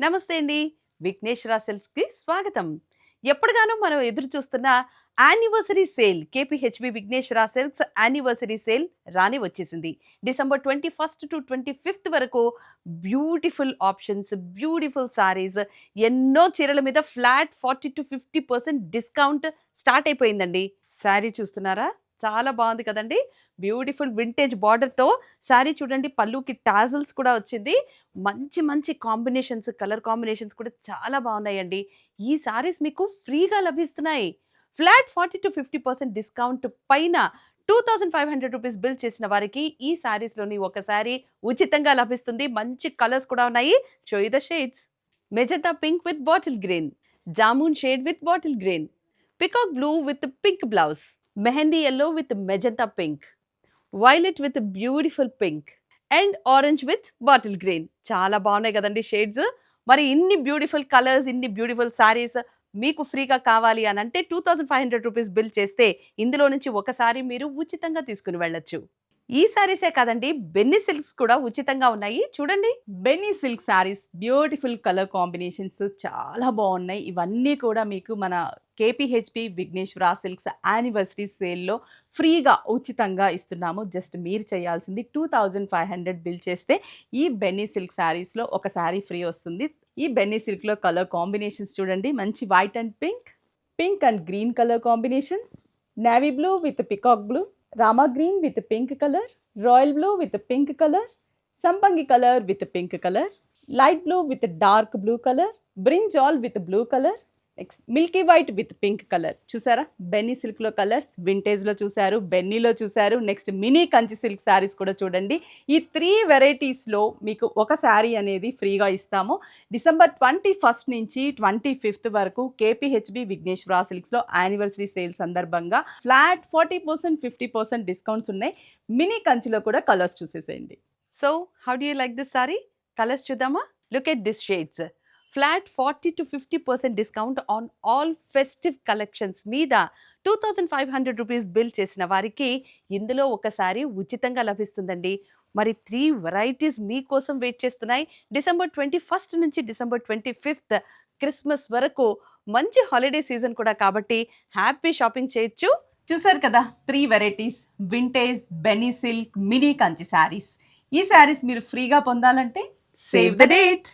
నమస్తే అండి. విఘ్నేశ్వర సిల్క్స్‌కి స్వాగతం. ఎప్పటిగానో మనం ఎదురు చూస్తున్న anniversary sale KPHB Vigneshwara silks anniversary sale రానే వచ్చేసింది. డిసెంబర్ 21-25 వరకు బ్యూటిఫుల్ ఆప్షన్స్, బ్యూటిఫుల్ సారీస్, ఎన్నో చీరల మీద ఫ్లాట్ 40-50% డిస్కౌంట్ స్టార్ట్ అయిపోయిందండి. సారీ చూస్తున్నారా? చాలా బాగుంది కదండీ! బ్యూటిఫుల్ వింటేజ్ బార్డర్‌తో సారీ చూడండి, పళ్ళుకి టాజిల్స్ కూడా వచ్చింది. మంచి మంచి కాంబినేషన్స్, కలర్ కాంబినేషన్స్ కూడా చాలా బాగున్నాయండి. ఈ సారీస్ మీకు ఫ్రీగా లభిస్తున్నాయి. ఫ్లాట్ 40-50% డిస్కౌంట్ పైన రూ. 2500 బిల్ చేసిన వారికి ఈ సారీస్‌లోని ఒక సారీ ఉచితంగా లభిస్తుంది. మంచి కలర్స్ కూడా ఉన్నాయి. Show you the shades. Magenta pink with bottle green, jamun shade with bottle green, peacock blue with pink blouse, mehndi yellow with magenta pink, violet with beautiful pink and orange with bottle green. చాలా బాగున్నాయి కదండి shades. మరి ఇన్ని beautiful colours, ఇన్ని beautiful saris మీకు ఫ్రీగా కావాలి అని అంటే రూ. 2500 బిల్ చేస్తే ఇందులో నుంచి ఒకసారి మీరు ఉచితంగా తీసుకుని వెళ్ళొచ్చు. ఈ సారీసే కాదండి, బెన్నీ సిల్క్స్ కూడా ఉచితంగా ఉన్నాయి చూడండి. బెన్నీ silk sarees beautiful colour combinations చాలా బాగున్నాయి. ఇవన్నీ కూడా మీకు మన కేపీహెచ్పి విఘ్నేశ్వర సిల్క్స్ యానివర్సరీ సేల్లో ఫ్రీగా ఉచితంగా ఇస్తున్నాము. జస్ట్ మీరు చేయాల్సింది 2500 బిల్ చేస్తే ఈ బెన్నీ సిల్క్ శారీస్లో ఒక శారీ ఫ్రీ వస్తుంది. ఈ బెన్నీ సిల్క్లో కలర్ కాంబినేషన్స్ చూడండి. మంచి white and pink, pink and green colour combination, navy blue with peacock blue, Rama green with pink colour, royal blue with pink colour, సంపంగి colour with pink colour, light blue with dark blue colour, brinjal with blue colour, next milky white with pink colour. చూసారా, బెన్నీ సిల్క్లో colours వింటేజ్లో చూసారు, బెన్నీలో చూసారు. Next mini Kanchi silk sarees కూడా చూడండి. ఈ 3 వెరైటీస్లో మీకు ఒక శారీ అనేది ఫ్రీగా ఇస్తాము. డిసెంబర్ 21 నుంచి 25 వరకు కేపీహెచ్బి విఘ్నేశ్వర సిల్క్స్లో యానివర్సరీ సేల్ సందర్భంగా ఫ్లాట్ 40% 50% డిస్కౌంట్స్ ఉన్నాయి. మినీ కంచిలో కూడా కలర్స్ చూసేసేయండి. So how do you like this saree? Colours చూద్దామా? Look at this shades. Flat 40-50% discount on all festive collections మీద రూ. 2500 బిల్ చేసిన వారికి ఇందులో ఒకసారి ఉచితంగా లభిస్తుందండి. మరి 3 వెరైటీస్ మీకోసం వెయిట్ చేస్తున్నాయి. డిసెంబర్ 21 నుంచి డిసెంబర్ 25 క్రిస్మస్ వరకు మంచి హాలిడే సీజన్ కూడా కాబట్టి హ్యాపీ షాపింగ్ చేయొచ్చు. చూసారు కదా, 3 వెరైటీస్ వింటేజ్, బెన్నీ సిల్క్, మినీ కంచి శారీస్. ఈ శారీస్ మీరు ఫ్రీగా పొందాలంటే సేవ్ ద డేట్.